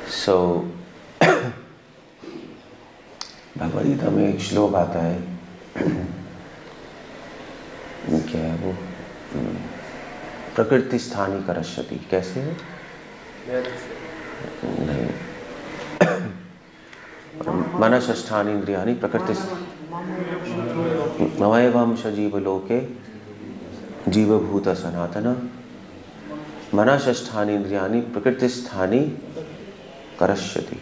सो भगवद गीता में एक श्लोक आता है, क्या है वो, प्रकृति स्थानी करश्यति। कैसे है? नहीं, मनश्ष्ठानि इंद्रियाणि प्रकृति ममैवंश जीवलोके जीवभूत सनातन मनश्ष्ठानि इंद्रियाणि प्रकृति स्थानी करश्यति।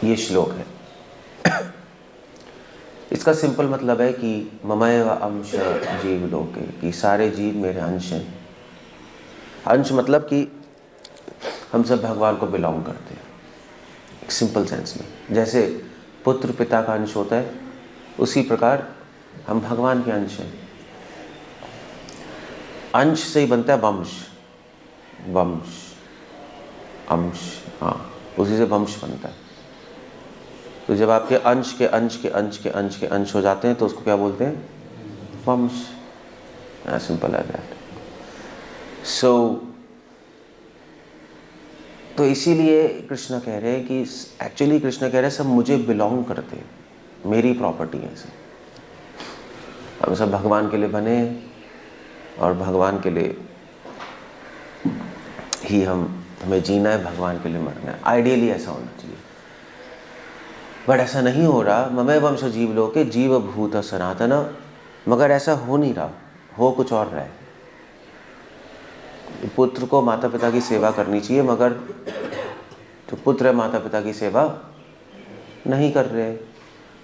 ये श्लोक है। इसका सिंपल मतलब है कि ममैव अंश जीवलोके, कि सारे जीव मेरे अंश हैं। अंश मतलब कि हम सब भगवान को बिलोंग करते हैं, एक सिंपल सेंस में। जैसे पुत्र पिता का अंश होता है, उसी प्रकार हम भगवान के अंश हैं। अंश से ही बनता है वंश, वंश अंश, हाँ, उसी से वंश बनता है। तो जब आपके अंश के अंश के अंश के अंश के अंश हो जाते हैं तो उसको क्या बोलते हैं? वंश। सिंपल है दैट। सो तो इसीलिए कृष्ण कह रहे हैं कि एक्चुअली कृष्ण कह रहे हैं सब मुझे बिलोंग करते हैं, मेरी प्रॉपर्टी है सब। हम सब भगवान के लिए बने और भगवान के लिए ही हमें जीना है, भगवान के लिए मरना है। आइडियली ऐसा होना चाहिए, बट ऐसा नहीं हो रहा। ममैव वंश जीवलोके जीवभूत सनातन, मगर ऐसा हो नहीं रहा, हो कुछ और रहा है। पुत्र को माता पिता की सेवा करनी चाहिए, मगर जो पुत्र है माता पिता की सेवा नहीं कर रहे।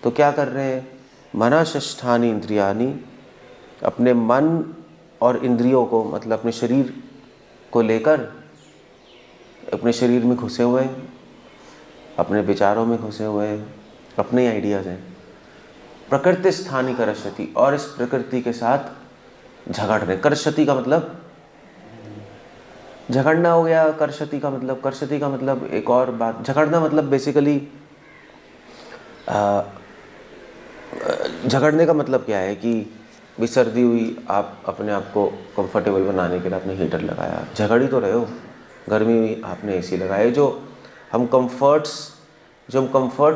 तो क्या कर रहे हैं? मनश्ष्ठानि इंद्रियाणि, अपने मन और इंद्रियों को, मतलब अपने शरीर को लेकर अपने शरीर में घुसे हुए हैं, अपने विचारों में घुसे हुए हैं, अपने आइडियाज हैं। प्रकृति स्थानी करश्यति, और इस प्रकृति के साथ झगड़ रहे। करश्यति का मतलब झगड़ना हो गया। करश्यति का मतलब एक और बात। झगड़ना मतलब बेसिकली झगड़ने का मतलब क्या है कि भी सर्दी हुई, आप अपने आप को कंफर्टेबल बनाने के लिए आपने हीटर लगाया, झगड़ ही तो रहे हो। गर्मी हुई, आपने एसी लगाया। जो हम कंफर्ट्स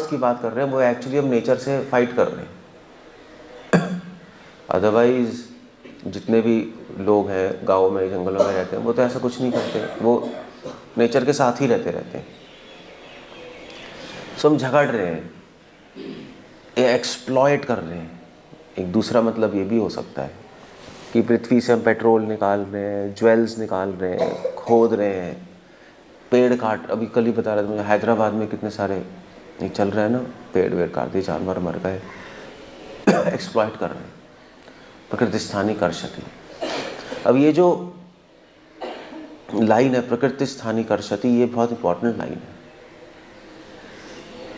की बात कर रहे हैं वो एक्चुअली हम नेचर से फाइट कर रहे हैं। अदरवाइज जितने भी लोग हैं गाँव में, जंगलों में रहते हैं, वो तो ऐसा कुछ नहीं करते, वो नेचर के साथ ही रहते हैं। सो हम झगड़ रहे हैं, एक्सप्लॉइट कर रहे हैं। एक दूसरा मतलब ये भी हो सकता है कि पृथ्वी से हम पेट्रोल निकाल रहे हैं, ज्वेल्स निकाल रहे हैं, खोद रहे हैं, पेड़ काट। अभी कल ही बता रहा था मुझे, हैदराबाद में कितने सारे ये चल रहा है ना, पेड़ वेड़ काट दिए, जानवर मर गए। एक्सप्लॉइट कर रहे हैं। प्रकृति स्थानी करश्यति। अब ये जो लाइन है प्रकृति स्थानी करश्यति, ये बहुत इंपॉर्टेंट लाइन है,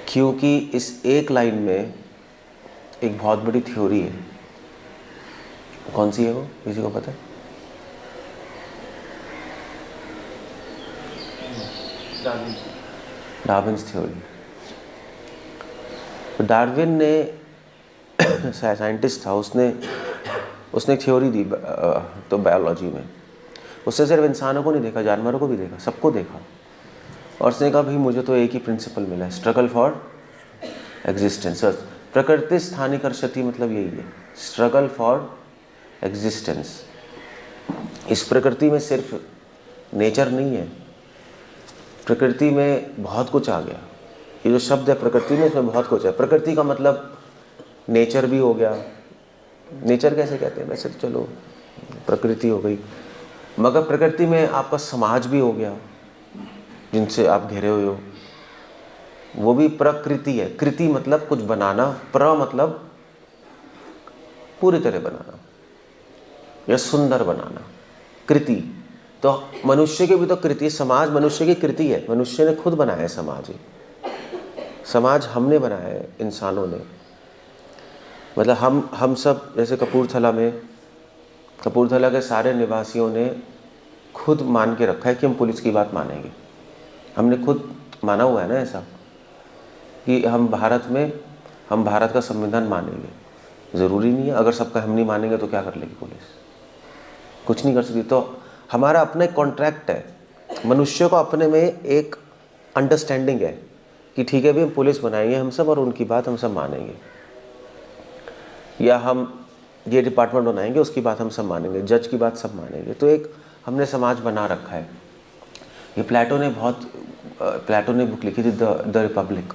क्योंकि इस एक लाइन में एक बहुत बड़ी थ्योरी है। कौन सी है वो? किसी को पता है? Darwin's theory. तो डार्विन ने साइंटिस्ट था, उसने एक थ्योरी दी तो बायोलॉजी में। उसने सिर्फ इंसानों को नहीं देखा, जानवरों को भी देखा, सबको देखा। और उसने कहा भाई मुझे तो एक ही प्रिंसिपल मिला है, स्ट्रगल फॉर एग्जिस्टेंस। प्रकृति स्थानी करश्यति मतलब यही है, स्ट्रगल फॉर एग्जिस्टेंस। इस प्रकृति में सिर्फ नेचर नहीं है, प्रकृति में बहुत कुछ आ गया। ये जो शब्द है प्रकृति में, इसमें बहुत कुछ है। प्रकृति का मतलब नेचर भी हो गया। नेचर कैसे कहते हैं वैसे तो, चलो प्रकृति हो गई, मगर प्रकृति में आपका समाज भी हो गया, जिनसे आप घिरे हुए हो, वो भी प्रकृति है। कृति मतलब कुछ बनाना, प्र मतलब पूरी तरह बनाना या सुंदर बनाना, कृति। तो मनुष्य की भी तो कृति, समाज मनुष्य की कृति है, मनुष्य ने खुद बनाया है समाज। समाज हमने बनाया है, इंसानों ने। मतलब हम सब, जैसे कपूरथला के सारे निवासियों ने खुद मान के रखा है कि हम पुलिस की बात मानेंगे। हमने खुद माना हुआ है ना ऐसा कि हम भारत का संविधान मानेंगे। ज़रूरी नहीं है, अगर सबका हम नहीं मानेंगे तो क्या कर लेगी पुलिस? कुछ नहीं कर सकती। तो हमारा अपना एक कॉन्ट्रैक्ट है मनुष्य को अपने में एक अंडरस्टैंडिंग है कि ठीक है भी हम पुलिस बनाएंगे हम सब और उनकी बात हम सब मानेंगे, या हम ये डिपार्टमेंट बनाएंगे उसकी बात हम सब मानेंगे, जज की बात सब मानेंगे। तो एक हमने समाज बना रखा है। ये प्लेटो ने बुक लिखी थी द रिपब्लिक,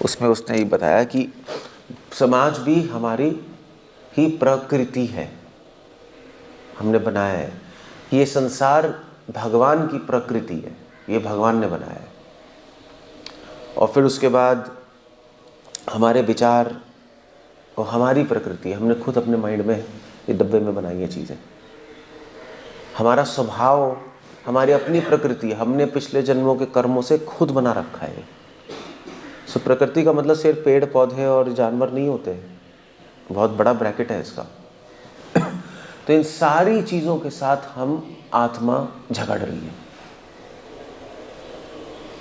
उसमें उसने ये बताया कि समाज भी हमारी ही प्रकृति है, हमने बनाया है। ये संसार भगवान की प्रकृति है, ये भगवान ने बनाया है। और फिर उसके बाद हमारे विचार और हमारी प्रकृति, हमने खुद अपने माइंड में ये डब्बे में बनाई है चीज़ें। हमारा स्वभाव हमारी अपनी प्रकृति, हमने पिछले जन्मों के कर्मों से खुद बना रखा है। सो प्रकृति का मतलब सिर्फ पेड़ पौधे और जानवर नहीं होते, बहुत बड़ा ब्रैकेट है इसका। तो इन सारी चीज़ों के साथ हम आत्मा झगड़ रही है,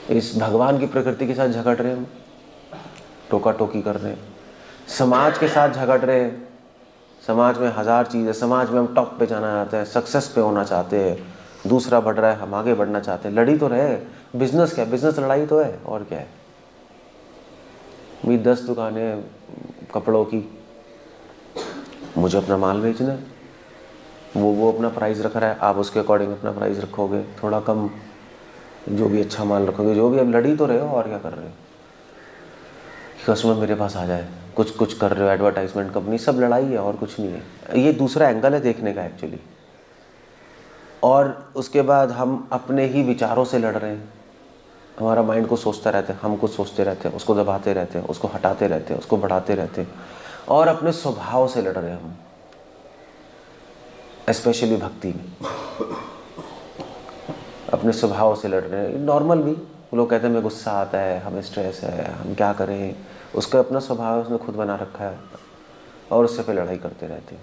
इस भगवान की प्रकृति के साथ झगड़ रहे हैं, हम टोका टोकी कर रहे हैं, समाज के साथ झगड़ रहे हैं। समाज में हज़ार चीज़ें, समाज में हम टॉप पे जाना चाहते हैं, सक्सेस पे होना चाहते हैं, दूसरा बढ़ रहा है हम आगे बढ़ना चाहते हैं, लड़ी तो रहे। बिजनेस क्या, बिजनेस लड़ाई तो है, और क्या है। मेरी 10 दुकानें कपड़ों की, मुझे अपना माल बेचना है, वो अपना प्राइस रख रहा है, आप उसके अकॉर्डिंग अपना प्राइस रखोगे, थोड़ा कम जो भी अच्छा माल रखोगे, जो भी। अब लड़ी तो रहे हो, और क्या कर रहे हो। कस्टमर मेरे पास आ जाए, कुछ कर रहे हो, एडवर्टाइजमेंट कंपनी, सब लड़ाई है और कुछ नहीं है। ये दूसरा एंगल है देखने का एक्चुअली। और उसके बाद हम अपने ही विचारों से लड़ रहे हैं। हमारा माइंड को सोचता रहता है, हम कुछ सोचते रहते हैं, उसको दबाते रहते हैं, उसको हटाते रहते हैं, उसको बढ़ाते रहते हैं, और अपने स्वभाव से लड़ रहे हैं हम, स्पेशली भक्ति में अपने स्वभाव से लड़ रहे हैं। नॉर्मल भी लोग कहते हैं हमें गुस्सा आता है, हमें स्ट्रेस है, हम क्या करें, उसका अपना स्वभाव उसने खुद बना रखा है और उससे पे लड़ाई करते रहते हैं।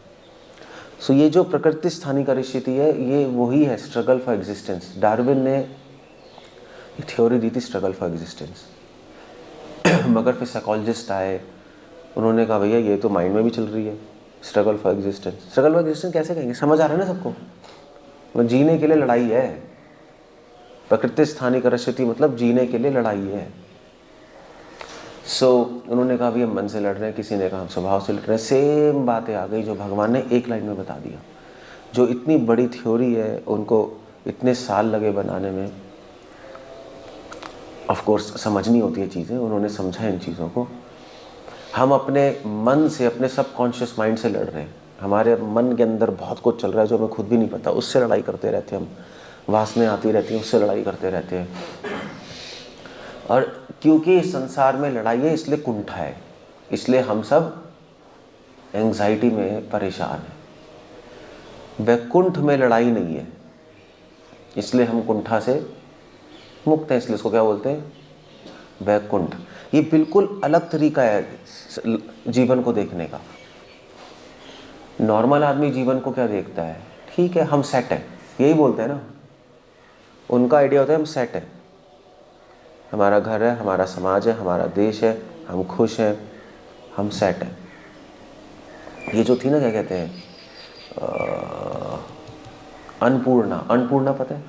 सो ये जो प्रकृति स्थानी परिस्थिति है, ये वही है स्ट्रगल फॉर एग्जिस्टेंस। डार्विन ने एक थ्योरी दी थी स्ट्रगल फॉर एग्जिस्टेंस, मगर फिर साइकोलॉजिस्ट आए, उन्होंने कहा भैया ये तो माइंड में भी चल रही है struggle for existence. Struggle for existence कैसे कहेंगे, समझ आ रहा है ना सबको। जीने के लिए लड़ाई है, प्रकृति स्थानिक परिस्थिति मतलब जीने के लिए लड़ाई है। उन्होंने कहा भी हम मन से लड़ रहे हैं, किसी ने कहा हम स्वभाव से लड़ रहे हैं। सेम बातें आ गई जो भगवान ने एक लाइन में बता दिया। जो इतनी बड़ी थ्योरी है, उनको इतने साल लगे बनाने में। ऑफ कोर्स समझनी होती है चीज़ें, उन्होंने समझा इन चीज़ों को। हम अपने मन से, अपने सबकॉन्शियस माइंड से लड़ रहे हैं। हमारे मन के अंदर बहुत कुछ चल रहा है जो हमें खुद भी नहीं पता, उससे लड़ाई करते रहते हैं हम। वासनाएं आती रहती हैं, उससे लड़ाई करते रहते हैं। और क्योंकि इस संसार में लड़ाई है, इसलिए कुंठा है, इसलिए हम सब एंग्जाइटी में परेशान हैं। वैकुंठ में लड़ाई नहीं है, इसलिए हम कुंठा से मुक्त हैं, इसलिए इसको क्या बोलते हैं, वैकुंठ। ये बिल्कुल अलग तरीका है जीवन को देखने का। नॉर्मल आदमी जीवन को क्या देखता है, ठीक है हम सेट हैं, यही बोलते हैं ना। उनका आइडिया होता है हम सेट हैं, हमारा घर है, हमारा समाज है, हमारा देश है, हम खुश हैं, हम सेट हैं। ये जो थी ना, क्या कहते हैं, अन्नपूर्णा। अन्नपूर्णा पता है,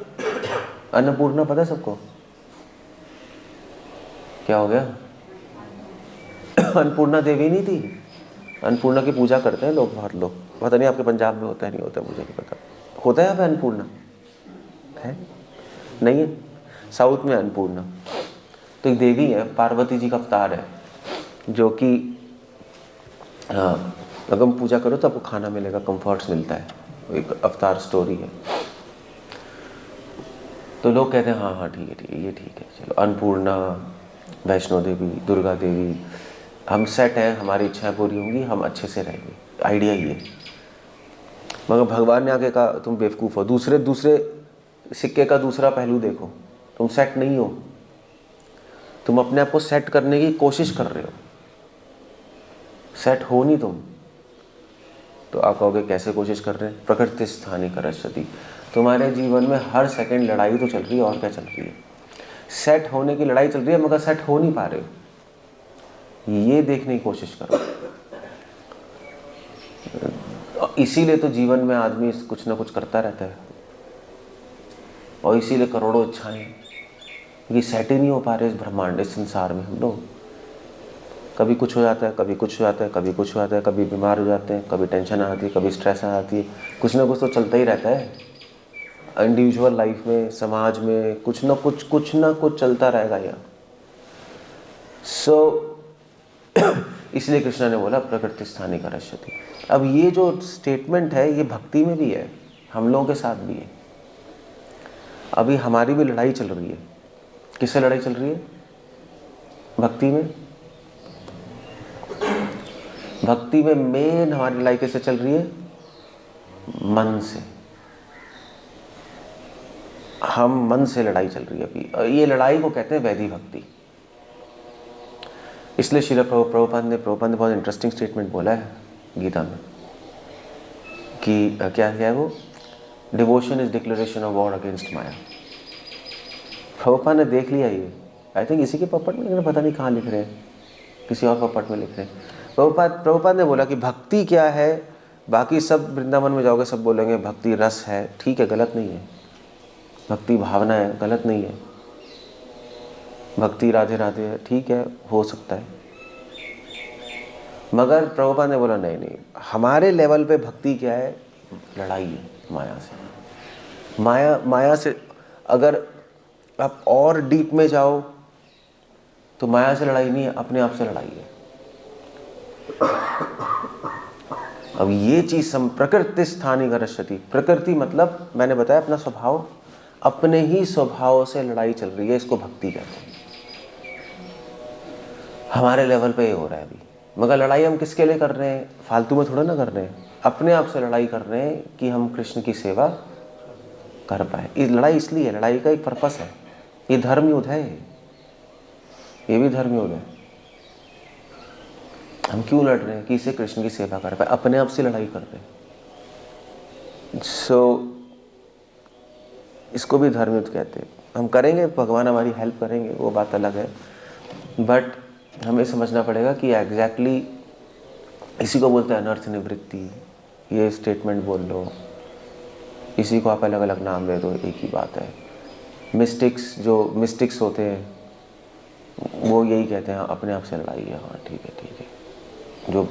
अन्नपूर्णा पता है सबको, क्या हो गया। अन्नपूर्णा देवी नहीं थी, अन्नपूर्णा की पूजा करते हैं लोग, बहुत लोग। पता नहीं आपके पंजाब में होता है नहीं होता, मुझे नहीं पता। होता है यहाँ पे अन्नपूर्णा है, नहीं है, साउथ में अन्नपूर्णा। तो एक देवी है, पार्वती जी का अवतार है, जो कि अगर हम पूजा करो तो आपको खाना मिलेगा, कंफर्ट्स मिलता है, एक अवतार स्टोरी है। तो लोग कहते हैं हाँ हाँ ठीक है ये ठीक है, चलो अन्नपूर्णा, वैष्णो देवी, दुर्गा देवी, हम सेट हैं, हमारी इच्छाएं पूरी होंगी, हम अच्छे से रहेंगे। आइडिया ये। मगर भगवान ने आके कहा तुम बेवकूफ़ हो, दूसरे सिक्के का दूसरा पहलू देखो, तुम सेट नहीं हो, तुम अपने आप को सेट करने की कोशिश कर रहे हो, सेट हो नहीं तुम। तो आप कहोगे कैसे कोशिश कर रहे हैं, प्रकृति स्थानी करस्यति। तुम्हारे जीवन में हर सेकंड लड़ाई तो चल रही है, और क्या चल रही है, सेट होने की लड़ाई चल रही है, मगर सेट हो नहीं पा रहे हो, ये देखने की कोशिश करो। इसीलिए तो जीवन में आदमी कुछ ना कुछ करता रहता है, और इसीलिए करोड़ों इच्छाएं, क्योंकि सेट ही नहीं हो पा रहे इस ब्रह्मांड, इस संसार में हम लोग। कभी कुछ हो जाता है, कभी कुछ हो जाता है, कभी कुछ हो जाता है, कभी बीमार हो जाते हैं, कभी टेंशन आ जाती है, कभी स्ट्रेस आ जाती है, कुछ ना कुछ तो चलता ही रहता है। इंडिविजुअल लाइफ में, समाज में कुछ ना कुछ चलता रहेगा यहाँ। इसलिए कृष्ण ने बोला प्रकृति स्थानी करश्यति। अब ये जो स्टेटमेंट है ये भक्ति में भी है, हम लोगों के साथ भी है। अभी हमारी भी लड़ाई चल रही है। किससे लड़ाई चल रही है? भक्ति में। भक्ति में मेन हमारी लड़ाई कैसे चल रही है? मन से। हम मन से लड़ाई चल रही है अभी। ये लड़ाई को कहते हैं वैधि भक्ति। इसलिए श्रील प्रभुपाद ने बहुत इंटरेस्टिंग स्टेटमेंट बोला है गीता में कि क्या है वो, devotion is declaration of war against Maya. Prabhupada ने देख लिया ये, आई थिंक इसी के पपट में लिख रहे, पता नहीं कहाँ लिख रहे हैं, किसी और पपट में लिख रहे हैं। प्रभुपाद ने बोला कि भक्ति क्या है। बाकी सब वृंदावन में जाओगे सब बोलेंगे भक्ति रस है, ठीक है, गलत नहीं है। भक्ति भावना है, गलत नहीं है। भक्ति राधे राधे है, ठीक है, हो सकता है। मगर प्रभुपाद ने बोला नहीं, हमारे लेवल पे भक्ति क्या है? लड़ाई है माया से। माया से अगर आप और डीप में जाओ तो माया से लड़ाई नहीं है, अपने आप से लड़ाई है। अब ये चीज प्रकृति स्थानी करश्यति। प्रकृति मतलब मैंने बताया अपना स्वभाव, अपने ही स्वभाव से लड़ाई चल रही है, इसको भक्ति कहते हैं। हमारे लेवल पे ये हो रहा है अभी। मगर लड़ाई हम किसके लिए कर रहे हैं? फालतू में थोड़ा ना कर रहे हैं, अपने आप से लड़ाई कर रहे हैं कि हम कृष्ण की सेवा कर पाए। ये लड़ाई इसलिए है, लड़ाई का एक पर्पस है। ये धर्म युद्ध है, ये भी धर्म युद्ध है। हम क्यों लड़ रहे हैं? कि इसे कृष्ण की सेवा कर पाए, अपने आप से लड़ाई कर रहे हैं। इसको भी धर्म युद्ध कहते हैं। हम करेंगे, भगवान हमारी हेल्प करेंगे, वो बात अलग है। बट हमें समझना पड़ेगा कि एग्जैक्टली इसी को बोलते हैं अनर्थ निवृत्ति। ये स्टेटमेंट बोल लो, इसी को आप अलग अलग नाम दे दो, एक ही बात है। मिस्टिक्स होते हैं वो यही कहते हैं अपने आप से लड़ाई है। हाँ ठीक है। जो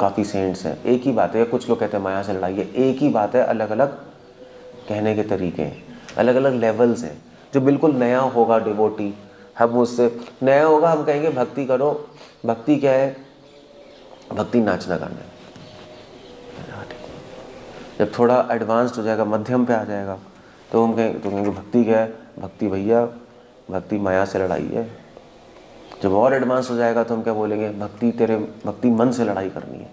काफ़ी सेंट्स हैं, एक ही बात है। कुछ लोग कहते हैं माया से लड़ाई है, एक ही बात है, अलग अलग कहने के तरीके हैं, अलग अलग लेवल्स हैं। जो बिल्कुल नया होगा डिवोटी, हम उससे नया होगा, हम कहेंगे भक्ति करो। भक्ति क्या है? भक्ति नाचना गाना है। जब थोड़ा एडवांस्ड हो जाएगा, मध्यम पे आ जाएगा, तो हम कहेंगे भक्ति क्या है? भक्ति भैया, भक्ति माया से लड़ाई है। जब और एडवांस हो जाएगा तो हम क्या बोलेंगे? भक्ति मन से लड़ाई करनी है।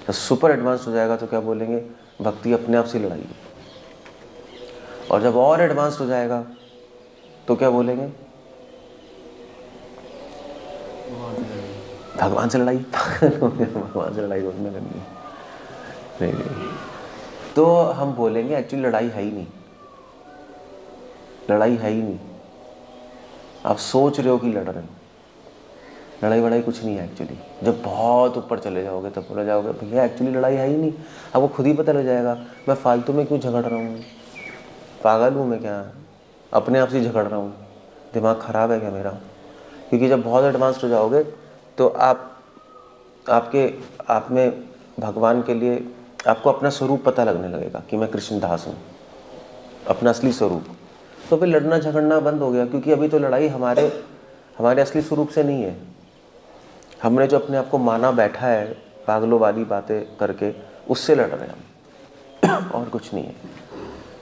जब सुपर एडवांस हो जाएगा तो क्या बोलेंगे? भक्ति अपने आप से लड़ाई है। और जब और एडवांस हो जाएगा तो क्या बोलेंगे? भगवान से लड़ाई। भगवान से लड़ाई होने करनी नहीं। तो हम बोलेंगे एक्चुअली लड़ाई है ही नहीं, लड़ाई है ही नहीं। आप सोच रहे हो कि लड़ रहे हो, लड़ाई वड़ाई कुछ नहीं है एक्चुअली। जब बहुत ऊपर चले जाओगे तब बोला जाओगे भैया एक्चुअली लड़ाई है ही नहीं। आपको खुद ही पता लग जाएगा मैं फालतू में क्यों झगड़ रहा हूँ, पागल हूँ मैं क्या, अपने आप से झगड़ रहा हूँ, दिमाग ख़राब है क्या मेरा। क्योंकि जब बहुत एडवांस्ड हो जाओगे तो आप में भगवान के लिए आपको अपना स्वरूप पता लगने लगेगा कि मैं कृष्णदास हूँ, अपना असली स्वरूप। तो फिर लड़ना झगड़ना बंद हो गया, क्योंकि अभी तो लड़ाई हमारे असली स्वरूप से नहीं है। हमने जो अपने आप को माना बैठा है पागलों वाली बातें करके, उससे लड़ रहे हैं हम, और कुछ नहीं है।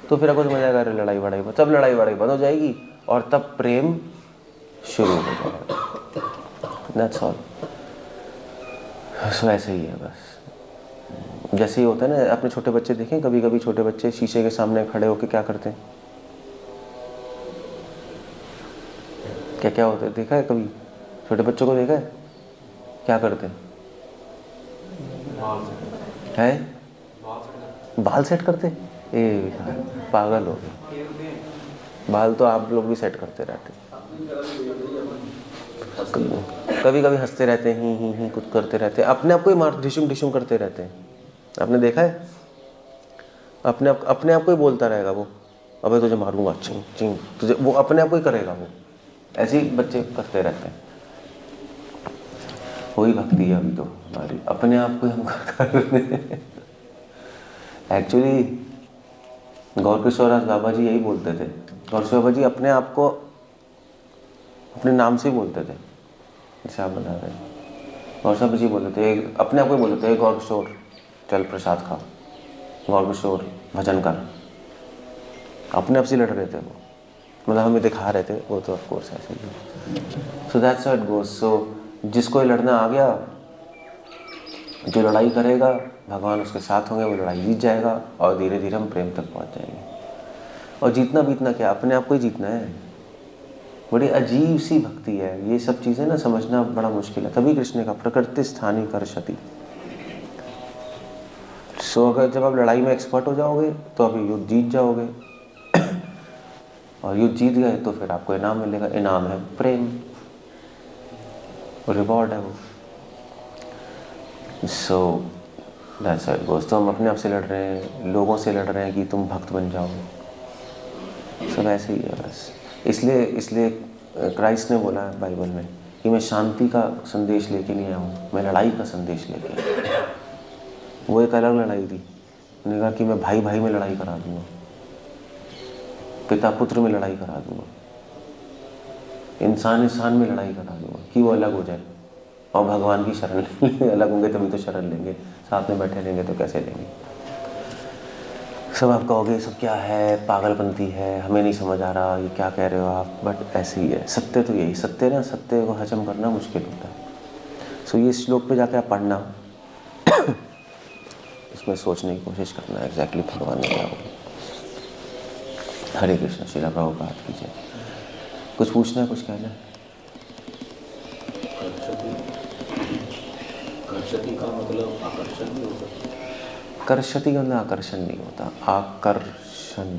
तो फिर आपको समझ आएगा अरे लड़ाई वड़ाई, तब लड़ाई वड़ाई बंद हो जाएगी और तब प्रेम शुरू हो जाएगा। That's all. सो ऐसे ही है बस। जैसे ही होता है ना, अपने छोटे बच्चे देखें, कभी कभी छोटे बच्चे शीशे के सामने खड़े होकर क्या करते हैं, क्या होता है? देखा है कभी छोटे बच्चों को? देखा है क्या करते हैं? बाल सेट करते? ए पागल हो गए, बाल तो आप लोग भी सेट करते रहते, कभी कभी हंसते रहते हैं, ही कुछ करते रहते हैं, अपने आप को ही मार ढिशुम करते रहते हैं। आपने देखा है? अपने आप को ही बोलता रहेगा वो, अबे तुझे मारूंगा, चिंग चिंग, तुझे, वो अपने आप को ही करेगा। वो ऐसे ही बच्चे करते रहते हैं। वही भक्ति है अभी तो हमारी, अपने आप को हम कर रहे हैं। एक्चुअली गौर किशोर बाबा जी यही बोलते थे। गौर किशोर बाबा जी अपने आप को अपने नाम से ही बोलते थे, जैसे आप बता रहे हैं। गौर साहब जी बोलते थे, अपने आप को बोलते थे, गौर किशोर चल प्रसाद खा, गौर किशोर भजन कर, अपने आप से लड़ रहे थे वो, मतलब हमें दिखा रहे थे वो, तो ऑफ कोर्स ऐसे ही। So that's how it goes. So जिसको ये लड़ना आ गया, जो लड़ाई करेगा भगवान उसके साथ होंगे, वो लड़ाई जीत जाएगा और धीरे धीरे हम प्रेम तक पहुंच जाएंगे। और जीतना बीतना क्या, अपने आप को ही जीतना है। बड़ी अजीब सी भक्ति है ये, सब चीज़ें ना समझना बड़ा मुश्किल है। तभी कृष्ण का प्रकृति स्थानी कर्षति। सो अगर जब आप लड़ाई में एक्सपर्ट हो जाओगे तो आप युद्ध जीत जाओगे, और युद्ध जीत गए तो फिर आपको इनाम मिलेगा। इनाम है प्रेम, रिवॉर्ड है वो। सो दैट्स हाउ इट गोज़। तो हम अपने आप से लड़ रहे हैं, लोगों से लड़ रहे हैं कि तुम भक्त बन जाओ, सब ऐसे ही है बस। इसलिए क्राइस्ट ने बोला है बाइबल में कि मैं शांति का संदेश लेके नहीं आया हूँ, मैं लड़ाई का संदेश लेके। वो एक अलग लड़ाई थी। उन्होंने कहा कि मैं भाई भाई में लड़ाई करा दूंगा, पिता पुत्र में लड़ाई करा दूंगा, इंसान इंसान में लड़ाई करा दूंगा कि वो अलग हो जाए और भगवान की शरण लेंगे। अलग होंगे तभी तो शरण लेंगे, साथ में बैठे रहेंगे तो कैसे लेंगे। सब आप कहोगे सब क्या है, पागलपंती है, हमें नहीं समझ आ रहा, ये क्या कह रहे हो आप, बट ऐसे ही है। सत्य तो यही, सत्य ना, सत्य को हजम करना मुश्किल होता है। सो ये श्लोक पे जाके आप पढ़ना, इसमें सोचने की कोशिश करना है एग्जैक्टली भगवान ने क्या बोला। हरे कृष्ण। श्रीला प्रभुपाद की जय। कुछ पूछना है, कुछ कहना है? कर्षति का मतलब आकर्षण नहीं होता? कर्षति का मतलब आकर्षण नहीं होता, आकर्षण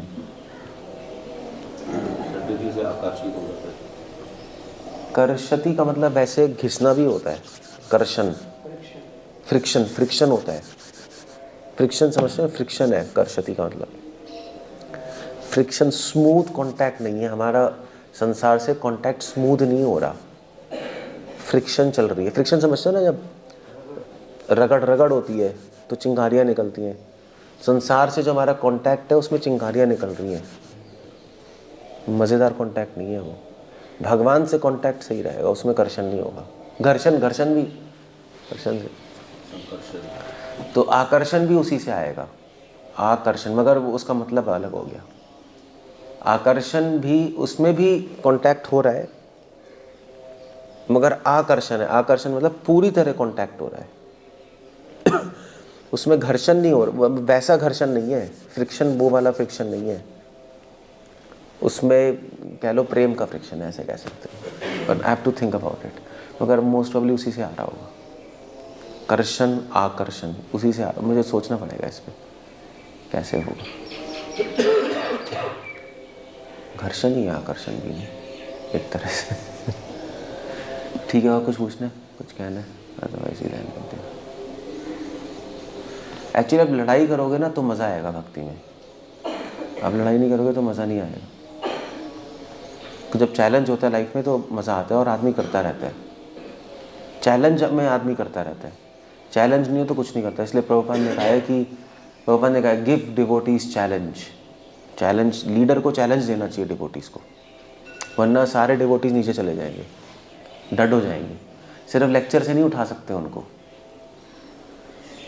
से आकर्षित हो जाता है। कर्षति का मतलब वैसे घिसना भी होता है, कर्षण फ्रिक्शन, फ्रिक्शन होता है। फ्रिक्शन समझते हैं, फ्रिक्शन है कर्षति का मतलब। फ्रिक्शन स्मूथ कांटेक्ट नहीं है, हमारा संसार से कांटेक्ट स्मूथ नहीं हो रहा, फ्रिक्शन चल रही है। फ्रिक्शन समझते हो ना, जब रगड़ रगड़ होती है तो चिंगारियाँ निकलती हैं। संसार से जो हमारा कांटेक्ट है उसमें चिंगारियाँ निकल रही हैं, मज़ेदार कांटेक्ट नहीं है वो। भगवान से कांटेक्ट सही रहेगा, उसमें कर्षण नहीं होगा। घर्षण, घर्षण भी घर्षण से, तो आकर्षण भी उसी से आएगा, आकर्षण, मगर उसका मतलब अलग हो गया। आकर्षण भी, उसमें भी कांटेक्ट हो रहा है, मगर आकर्षण है। आकर्षण मतलब पूरी तरह कांटेक्ट हो रहा है, उसमें घर्षण नहीं हो रहा, वैसा घर्षण नहीं है, फ्रिक्शन वो वाला फ्रिक्शन नहीं है, उसमें कह लो प्रेम का फ्रिक्शन है, ऐसे कह सकते हैं। But I have to think about it, मगर मोस्ट प्रॉब्ली उसी से आ रहा होगा। कर्षण आकर्षण उसी से मुझे सोचना पड़ेगा इस पर कैसे होगा। घर्षण ही आकर्षण भी नहीं एक तरह से। ठीक है, और कुछ पूछना है, कुछ कहना है? अदरवाइज ही रहने देते हैं। एक्चुअली आप लड़ाई करोगे ना तो मज़ा आएगा भक्ति में, आप लड़ाई नहीं करोगे तो मज़ा नहीं आएगा। तो जब चैलेंज होता है लाइफ में तो मज़ा आता है, और आदमी करता रहता है। चैलेंज में आदमी करता रहता है, चैलेंज नहीं हो तो कुछ नहीं करता। इसलिए प्रभुपाद ने कहा है कि, प्रभुपाद ने कहा है give devotees challenge. Challenge, leader को चैलेंज देना चाहिए डिवोटीज़ को, वरना सारे डिवोटीज नीचे चले जाएंगे, डड हो जाएंगे। सिर्फ लेक्चर से नहीं उठा सकते उनको,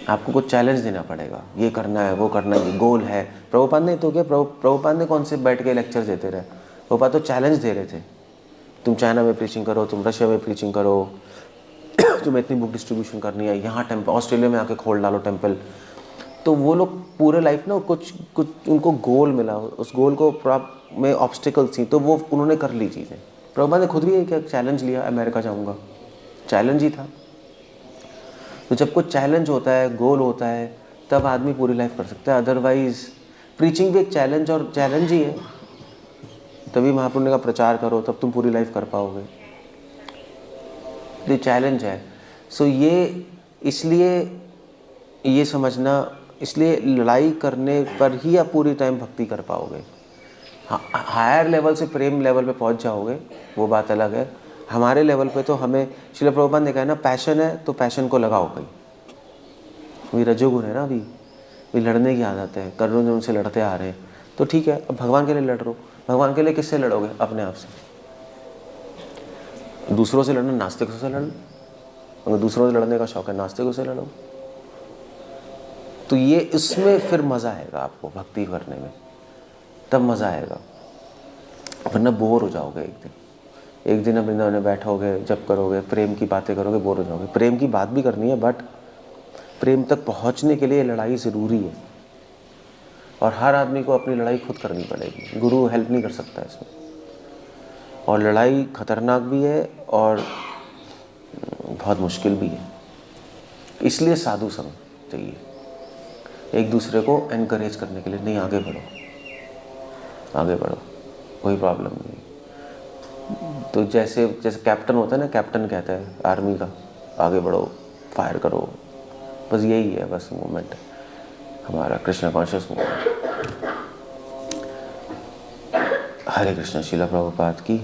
आपको कुछ चैलेंज देना पड़ेगा, ये करना है, वो करना है, ये गोल है। प्रभुपाद ने तो क्या, प्रभुपाद ने कौन से बैठ के लेक्चर देते रहे? प्रभुपाद तो चैलेंज दे रहे थे, तुम चाइना में प्रीचिंग करो, तुम रशिया में प्रीचिंग करो, तुम्हें इतनी बुक डिस्ट्रीब्यूशन करनी है, यहाँ टेम्पल, ऑस्ट्रेलिया में आके खोल डालो टेम्पल। तो वो लोग पूरे लाइफ ना कुछ उनको गोल मिला, उस गोल को में ऑब्स्टिकल्स थी, तो वो उन्होंने कर ली चीज़ें। प्रभुपाद ने खुद भी एक चैलेंज लिया, अमेरिका जाऊँगा, चैलेंज ही था। तो जब कुछ चैलेंज होता है, गोल होता है, तब आदमी पूरी लाइफ कर सकता है। अदरवाइज प्रीचिंग भी एक चैलेंज और चैलेंज ही है, तभी महाप्रभु ने कहा प्रचार करो, तब तुम पूरी लाइफ कर पाओगे। ये चैलेंज है। सो ये, इसलिए ये समझना, इसलिए लड़ाई करने पर ही आप पूरी टाइम भक्ति कर पाओगे। हायर लेवल से प्रेम लेवल पे पहुंच जाओगे, वो बात अलग है। हमारे लेवल पे तो हमें श्रील प्रभुपाद ने कहा है ना, पैशन है तो पैशन को लगाओ कहीं। वही रजोगुण है ना, अभी लड़ने की आदत है, कर्णों ने उनसे लड़ते आ रहे हैं, तो ठीक है, अब भगवान के लिए लड़ रहे हो। भगवान के लिए किससे लड़ोगे? अपने आप से। दूसरों से लड़ना, नास्तिकों से लड़ो। अगर दूसरों से लड़ने का शौक है, नास्तिकों से लड़ो। तो ये इसमें फिर मज़ा आएगा आपको भक्ति करने में, तब मज़ा आएगा, वरना बोर हो जाओगे एक दिन अब वृंदावन में बैठोगे, जब करोगे, प्रेम की बातें करोगे, बोर हो जाओगे। प्रेम की बात भी करनी है, बट प्रेम तक पहुंचने के लिए लड़ाई ज़रूरी है, और हर आदमी को अपनी लड़ाई खुद करनी पड़ेगी, गुरु हेल्प नहीं कर सकता इसमें। और लड़ाई खतरनाक भी है और बहुत मुश्किल भी है, इसलिए साधु संग चाहिए, एक दूसरे को एनकरेज करने के लिए। नहीं, आगे बढ़ो, आगे बढ़ो, कोई प्रॉब्लम नहीं। तो जैसे कैप्टन होता है ना, कैप्टन कहता है आर्मी का, आगे बढ़ो, फायर करो, बस यही है, बस मूवमेंट हमारा कृष्ण कॉन्शियस मूवमेंट। हरे कृष्ण। श्रील प्रभुपाद की